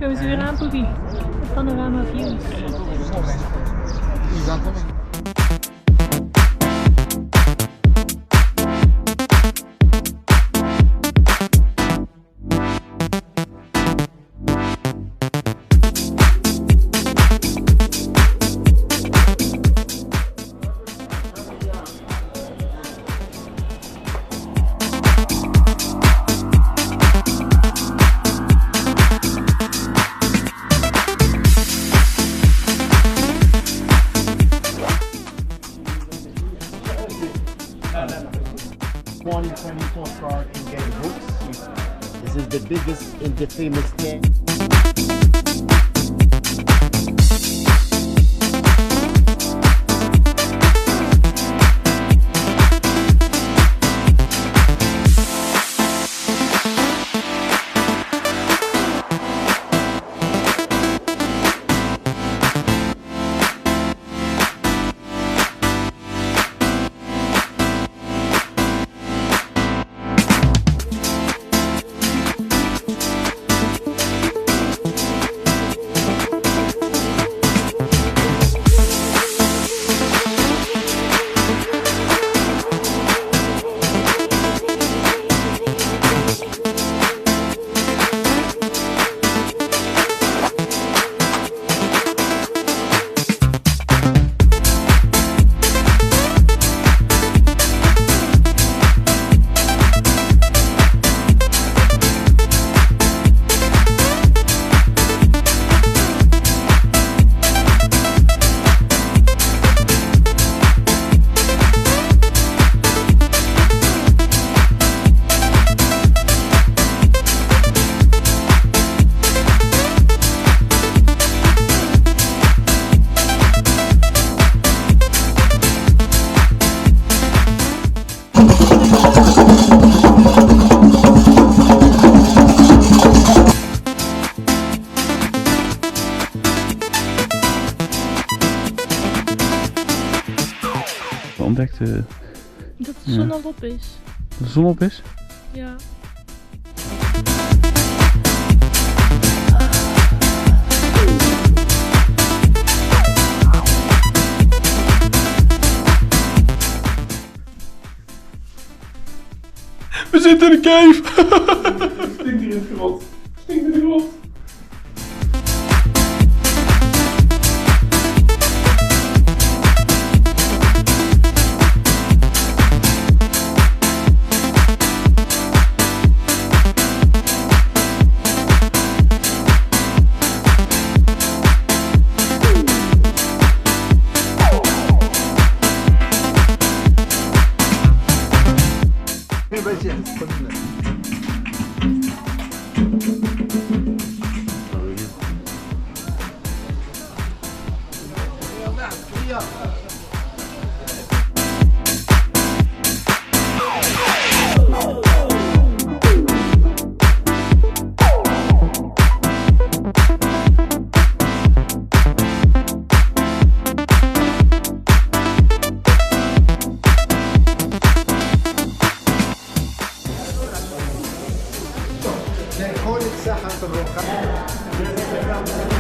Kunnen we ze weer aan, Poepie? Panorama views. Exatamente. $24 in game books. This is the biggest in the famous game. Ontdekte dat de zon al op is. Dat de zon op is? Ja. We zitten in een cave! Stinkt hier in het grot. Stinkt in de grot. هون الساحة الرخام